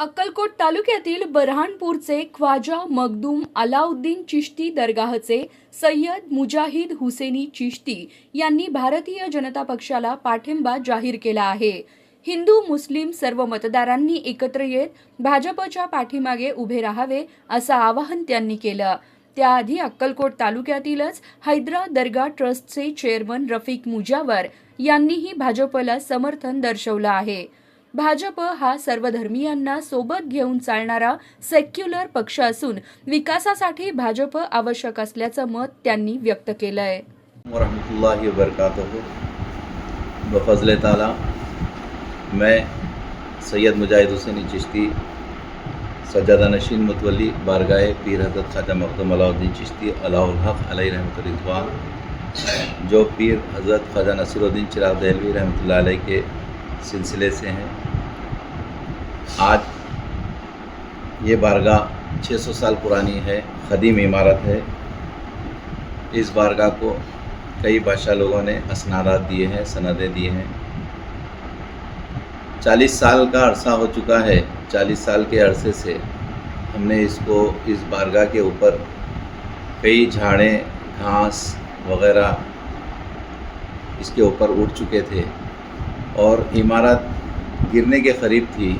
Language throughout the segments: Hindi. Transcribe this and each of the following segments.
अक्कलकोट तालुक्यातील बऱ्हाणपूरचे ख्वाजा मखदूम अलाउद्दीन चिश्ती दरगाहचे सय्यद मुजाहिद हुसेनी चिश्ती यांनी भारतीय जनता पक्षाला पाठिंबा जाहीर केला आहे। हिंदू मुस्लिम सर्व मतदारांनी एकत्र येत भाजपच्या पाठीमागे उभे राहावे असं आवाहन त्यांनी केलं। त्याआधी अक्कलकोट तालुक्यातीलच हैदरा दर्गा ट्रस्टचे चेअरमन रफिक मुजावर यांनीही भाजपला समर्थन दर्शवलं आहे। भाजप हा सर्वधर्मीयांना सोबत घेऊन चालणारा सेक्युलर पक्ष असून विकासासाठी भाजप आवश्यक असल्याचं मत त्यांनी व्यक्त केलंय। वरहमतुल्लाहि वबरकातुहू। बफज़ल ताला मैं सैयद मुजाहिद हुसैनी चिश्ती सज्जादा नशीन मुतवली बारगाह पीर हज़रत ख्वाजा मखदूम अलाउद्दीन चिश्ती अलाहुल हक़ अलैहि रहमतुर रिज़वान जो पीर हज़रत ख्वाजा नसीरुद्दीन चिराग देहलवी रहमतुल्लाह अलैह के सिलसिले से हैं। आज ये बारगाह 600 साल पुरानी है, क़दीम इमारत है। इस बारगाह को कई बादशाह लोगों ने असनादात दिए हैं, सनदें दिए हैं। 40 साल का अरसा हो चुका है। 40 साल के अरसे से हमने इस बारगाह के ऊपर कई झाड़ें घास वग़ैरह इसके ऊपर उड़ चुके थे और इमारत गिरने के करीब थी।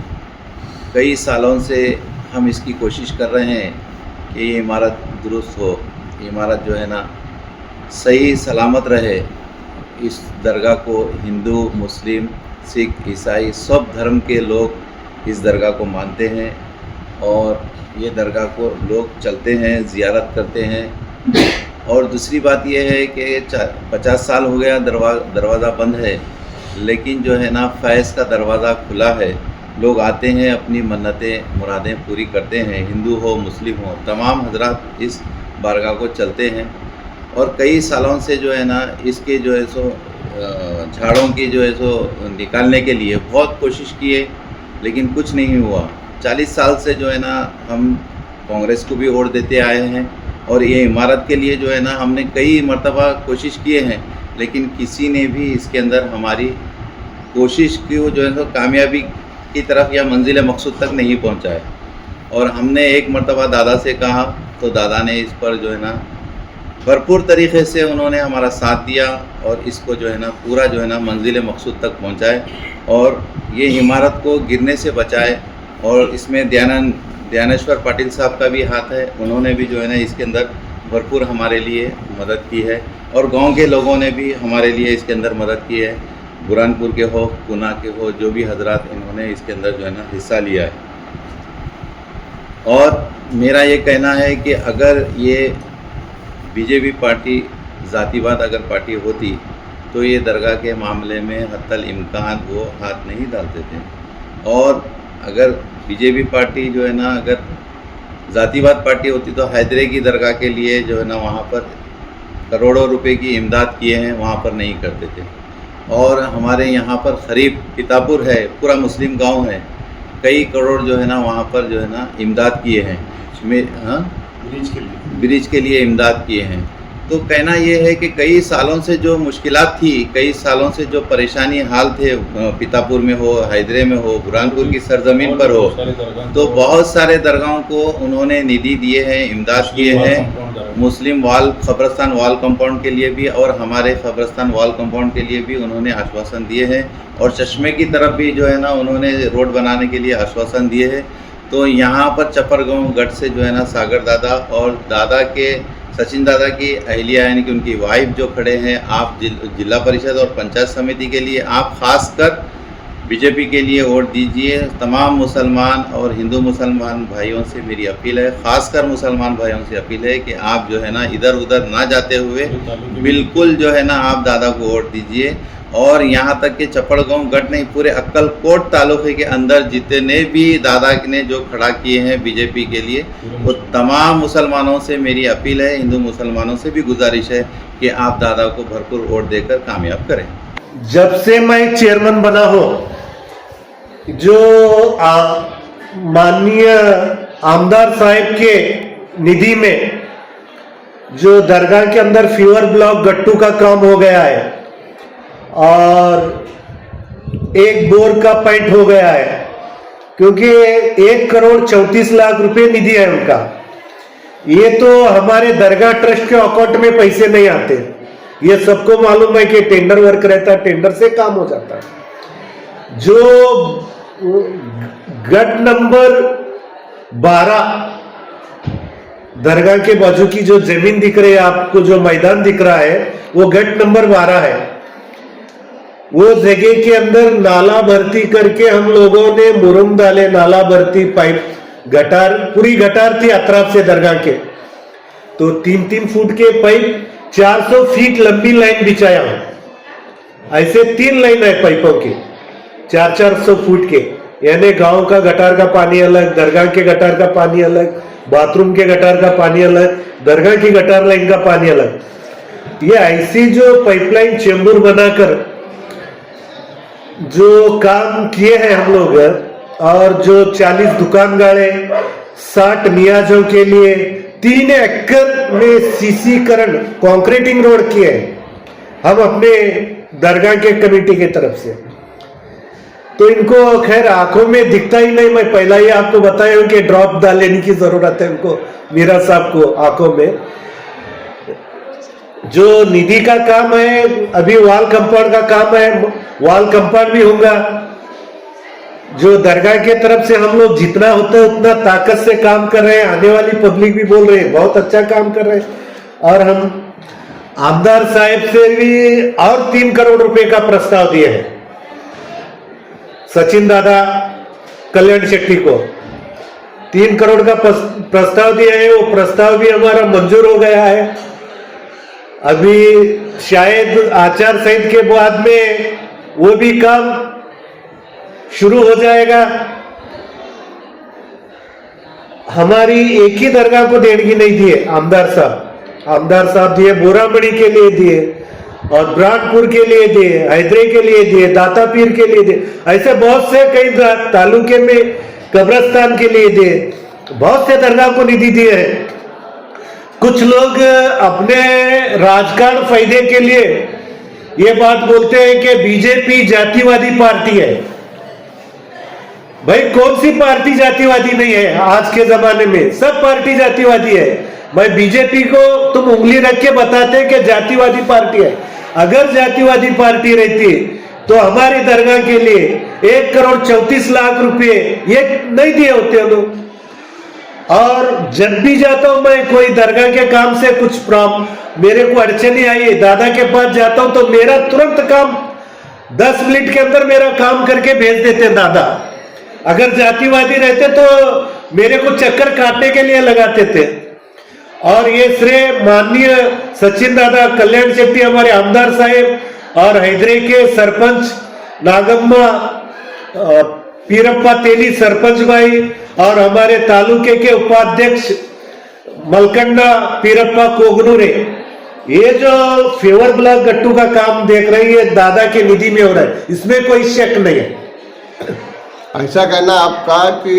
कई सालों से हम इसकी कोशिश कर रहे हैं कि ये इमारत दुरुस्त हो, इमारत जो है ना सही सलामत रहे। इस दरगाह को हिंदू मुस्लिम सिख ईसाई सब धर्म के लोग इस दरगाह को मानते हैं और ये दरगाह को लोग चलते हैं, ज़ियारत करते हैं। और दूसरी बात यह है कि 50 साल हो गया दरवाज़ा बंद है, लेकिन जो है ना फैज़ का दरवाज़ा खुला है। लोग आते हैं, अपनी मन्नतें मुरादें पूरी करते हैं। हिंदू हो मुस्लिम हो तमाम हजरात इस बारगाह को चलते हैं। और कई सालों से जो है ना इसके जो है सो झाड़ों की जो है सो निकालने के लिए बहुत कोशिश किए, लेकिन कुछ नहीं हुआ। 40 साल से जो है ना हम कांग्रेस को भी वोट देते आए हैं और ये इमारत के लिए जो है ना हमने कई मरतबा कोशिश किए हैं, लेकिन किसी ने भी इसके अंदर हमारी कोशिश की वो जो है तो कामयाबी की तरफ या मंजिल मकसूद तक नहीं पहुंचा है। और हमने एक मरतबा दादा से कहा तो दादा ने इस पर जो है ना भरपूर तरीक़े से उन्होंने हमारा साथ दिया और इसको जो है ना पूरा जो है ना मंजिल मकसूद तक पहुंचाए और ये इमारत को गिरने से बचाए। और इसमें ध्यानेश्वर पाटिल साहब का भी हाथ है, उन्होंने भी जो है ना इसके अंदर भरपूर हमारे लिए मदद की है और गांव के लोगों ने भी हमारे लिए इसके अंदर मदद की है। बुरहानपुर के हो, पुना के हो, जो भी हजरात इन्होंने इसके अंदर जो है ना हिस्सा लिया है। और मेरा ये कहना है कि अगर ये बीजेपी पार्टी ज़ातिवाद अगर पार्टी होती तो ये दरगाह के मामले में हत्तल इम्कान वो हाथ नहीं डालते थे। और अगर बीजेपी पार्टी जो है ना अगर ज़ातिवाद पार्टी होती तो हैदरे की दरगाह के लिए जो है ना वहाँ पर करोड़ों रुपए की इमदाद किए हैं, वहाँ पर नहीं करते थे। और हमारे यहाँ पर खरीब पितापुर है, पूरा मुस्लिम गांव है, कई करोड़ जो है ना वहाँ पर जो है ना इमदाद किए हैं। ब्रिज के लिए इमदाद किए हैं। तो कहना ये है कि कई सालों से जो मुश्किलात थी, कई सालों से जो परेशानी हाल थे, पितापुर में हो, हैदरे में हो, बुरहानपुर की सरजमीन पर हो, तो बहुत सारे दरगाहों को उन्होंने निधि दिए हैं, इमदाद किए हैं। मुस्लिम वाल कब्रस्तान वाल कंपाउंड के लिए भी और हमारे कब्रस्तान वाल कंपाउंड के लिए भी उन्होंने आश्वासन दिए हैं। और चश्मे की तरफ भी जो है ना उन्होंने रोड बनाने के लिए आश्वासन दिए हैं। तो यहाँ पर चपरगांव गढ़ से जो है ना सागर दादा और दादा के सचिन दादा की अहलिया यानी कि उनकी वाइफ जो खड़े हैं, आप जिला परिषद और पंचायत समिति के लिए आप खासकर बीजेपी के लिए वोट दीजिए। तमाम मुसलमान और हिंदू मुसलमान भाइयों से मेरी अपील है, खासकर मुसलमान भाइयों से अपील है कि आप जो है ना इधर उधर ना जाते हुए बिल्कुल जो है ना आप दादा को वोट दीजिए। और यहाँ तक कि चपड़गांव गढ़ नहीं, पूरे अक्कलकोट तालुके के अंदर जितने भी दादा ने जो खड़ा किए हैं बीजेपी के लिए, वो तमाम मुसलमानों से मेरी अपील है, हिंदू मुसलमानों से भी गुजारिश है कि आप दादा को भरपूर वोट देकर कामयाब करें। जब से मैं चेयरमैन बना हूँ, जो माननीय आमदार साहब के निधि में जो दरगाह के अंदर फीवर ब्लॉक गट्टू का काम हो गया है और एक बोर का पॉइंट हो गया है, क्योंकि 1,34,00,000 रुपए निधि है उनका। ये तो हमारे दरगाह ट्रस्ट के अकाउंट में पैसे नहीं आते, ये सबको मालूम है कि टेंडर वर्क रहता है, टेंडर से काम हो जाता है। जो गट नंबर 12 दरगाह के बाजू की जो जमीन दिख रही है आपको, जो मैदान दिख रहा है, वो गट नंबर 12 है। वो जगह के अंदर नाला भर्ती करके हम लोगों ने मुरुम डाले, नाला भर्ती, पाइप, गटार, पूरी गटार थी अतराफ से दरगाह के, तो 3-3 फुट के पाइप, 400 फीट लंबी लाइन बिछाया। ऐसे 3 लाइन है पाइपों की, 400 फुट के, यानी गांव का गटार का पानी अलग, दरगाह के गटार का पानी अलग, बाथरूम के गटार का पानी अलग, दरगाह की गटार लाइन का पानी अलग। ये ऐसी जो पाइपलाइन चेंबूर बनाकर जो काम किए हैं हम लोग, और जो 40 दुकान गाड़े, 60 नियाजों के लिए 3 एकड़ में सीसीकरण कंक्रीटिंग रोड किए हम अपने दरगाह के कमेटी की तरफ से। तो इनको खैर आंखों में दिखता ही नहीं, मैं पहला ही आपको बताया हूं कि ड्रॉप डाल लेने की जरूरत है उनको, मीरा साहब को आंखों में। जो निधि का काम है, अभी वॉल कंपाउंड का काम है, वॉल कंपाउंड भी होगा। जो दरगाह के तरफ से हम लोग जितना होता है उतना ताकत से काम कर रहे हैं, आने वाली पब्लिक भी बोल रही है बहुत अच्छा काम कर रहे हैं। और हम आमदार साहब से भी और 3 करोड़ रुपए का प्रस्ताव दिए हैं, सचिन दादा कल्याण शेट्टी को 3 करोड़ का प्रस्ताव दिया है। वो प्रस्ताव भी हमारा मंजूर हो गया है। अभी शायद आचार संहिता के बाद में वो भी काम शुरू हो जाएगा। हमारी एक ही दरगाह को देणगी नहीं दिए आमदार साहब दिए, बोरामणी के लिए दिए, और ब्रांडपुर के लिए दिए, हैदरे के लिए दिए, दातापीर के लिए दिए, ऐसे बहुत से कई तालुके में कब्रस्तान के लिए दिए, बहुत से दरगाह को निधि दिए है। कुछ लोग अपने राजकारण फायदे के लिए ये बात बोलते हैं कि बीजेपी जातिवादी पार्टी है। भाई कौन सी पार्टी जातिवादी नहीं है? आज के जमाने में सब पार्टी जातिवादी है। भाई बीजेपी को तुम उंगली रख के बताते हैं कि जातिवादी पार्टी है। अगर जातिवादी पार्टी रहती तो हमारी दरगाह के लिए 1,34,00,000 रुपए ये नहीं दिए होते लोग। और जब भी जाता हूं मैं कोई दरगाह के काम से कुछ मेरे को अड़चनी आई, दादा के पास जाता हूं तो मेरा तुरंत काम 10 मिनट के अंदर मेरा काम करके भेज देते दादा। अगर जातिवादी रहते तो मेरे को चक्कर काटने के लिए लगाते थे। और ये श्रेय माननीय सचिन दादा कल्याण शेट्टी हमारे आमदार साहेब और हैदरे के सरपंच नागम्मा पीरप्पा तेली सरपंच भाई और हमारे तालुके के उपाध्यक्ष मलकंडा पीरप्पा कोगनूरे, ये जो फेवर ब्लॉक गट्टू का काम देख रही है दादा के निधि में हो रहा है, इसमें कोई शक नहीं है। ऐसा कहना आपका कि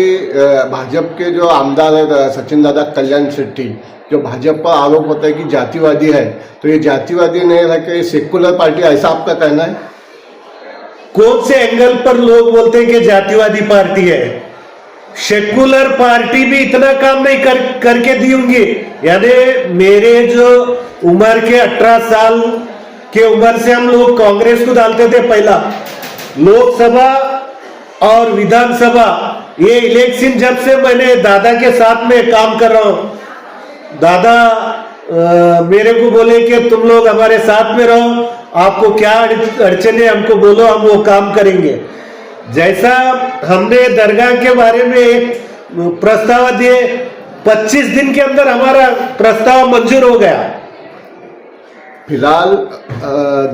भाजपा के जो आमदार है सचिन दादा कल्याण शेट्टी, जो भाजपा पर आरोप होता है कि जातिवादी है, तो ये जातिवादी नहीं है कि सेकुलर पार्टी, ऐसा आपका कहना है? कौन से एंगल पर लोग बोलते हैं कि जातिवादी पार्टी है? सेकुलर पार्टी भी इतना काम नहीं करके दी होंगी। यानी मेरे जो उम्र के 18 साल के उम्र से हम लोग कांग्रेस को डालते थे पहला, लोकसभा और विधानसभा, ये इलेक्शन जब से मैंने दादा के साथ में काम कर रहा हूं, दादा मेरे को बोले कि तुम लोग हमारे साथ में रहो, आपको क्या अड़चन है हमको बोलो, हम वो काम करेंगे। जैसा हमने दरगाह के बारे में एक प्रस्ताव दिए, 25 दिन के अंदर हमारा प्रस्ताव मंजूर हो गया। फिलहाल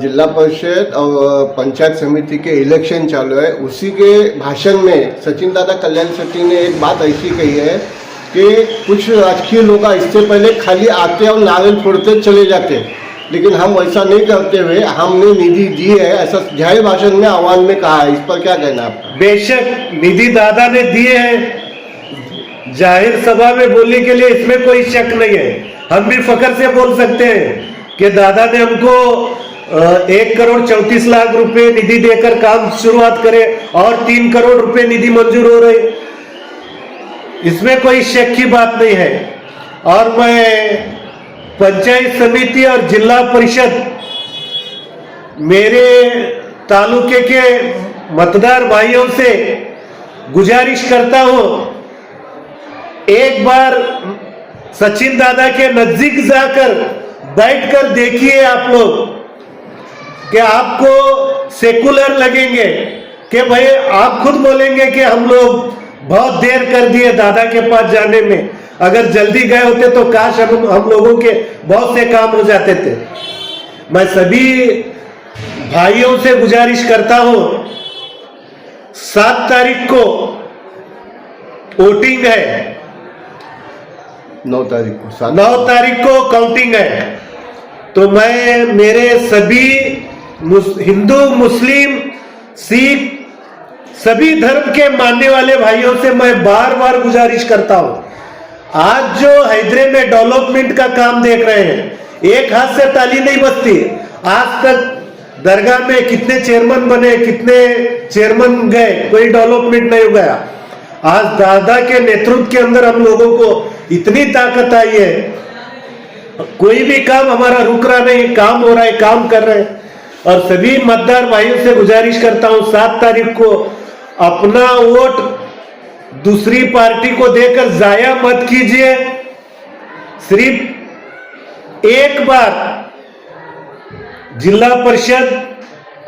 जिला परिषद और पंचायत समिति के इलेक्शन चालू है, उसी के भाषण में सचिन दादा कल्याण शेट्टी ने एक बात ऐसी कही है कि कुछ राजकीय लोग इससे पहले खाली आते और नारियल फोड़ते चले जाते, लेकिन हम वैसा नहीं करते हुए हमने निधि दी है, ऐसा जाहिर भाषण में आह्वान में कहा है। इस पर क्या कहना है आपका? बेशक निधि दादा ने दिए हैं, जाहिर सभा में बोलने के लिए इसमें कोई शक नहीं है। हम भी फख्र से बोल सकते हैं कि दादा ने हमको 1,34,00,000 रुपए निधि देकर काम शुरुआत करे और 3 करोड़ रुपए निधि मंजूर हो रहे, इसमें कोई शक की बात नहीं है। और मैं पंचायत समिति और जिला परिषद मेरे तालुके के मतदार भाइयों से गुजारिश करता हूं, एक बार सचिन दादा के नजदीक जाकर बैठकर देखिए आप लोग कि आपको सेकुलर लगेंगे कि भाई आप खुद बोलेंगे कि हम लोग बहुत देर कर दिए दादा के पास जाने में, अगर जल्दी गए होते तो काश हम लोगों के बहुत से काम हो जाते थे। मैं सभी भाइयों से गुजारिश करता हूं, 7 तारीख को वोटिंग है, 9 तारीख को 9 तारीख को काउंटिंग है। तो मैं मेरे सभी हिंदू, मुस्लिम, सिख सभी धर्म के मानने वाले भाइयों से मैं बार बार गुजारिश करता हूं, आज जो हैदरे में डेवलपमेंट का काम देख रहे हैं, एक हाथ से ताली नहीं बजती। आज तक दरगाह में कितने चेयरमैन बने, कितने चेयरमैन गए, कोई डेवलपमेंट नहीं हो गया। आज दादा के नेतृत्व के अंदर हम लोगों को इतनी ताकत आई है, कोई भी काम हमारा रुक रहा नहीं, काम हो रहा है, काम कर रहे हैं। और सभी मतदार भाइयों से गुजारिश करता हूं, 7 तारीख को अपना वोट दूसरी पार्टी को देकर जाया मत कीजिए। सिर्फ एक बार जिला परिषद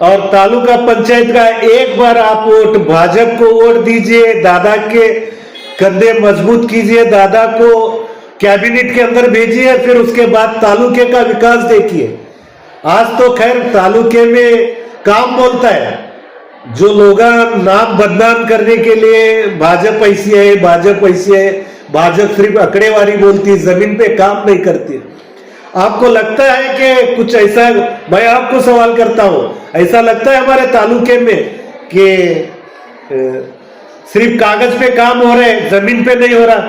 और तालुका पंचायत का एक बार आप वोट भाजपा को वोट दीजिए, दादा के कंधे मजबूत कीजिए, दादा को कैबिनेट के अंदर भेजिए, फिर उसके बाद तालुके का विकास देखिए। आज तो खैर तालुके में काम बोलता है, जो लोग नाम बदनाम करने के लिए भाजपा ऐसी है, भाजपा ऐसी है, भाजपा सिर्फ अकड़ेवारी बोलती, जमीन पे काम नहीं करती। आपको लगता है कि कुछ ऐसा, मैं आपको सवाल करता हूं, ऐसा लगता है हमारे तालुके में कि सिर्फ कागज पे काम हो रहे, जमीन पे नहीं हो रहा?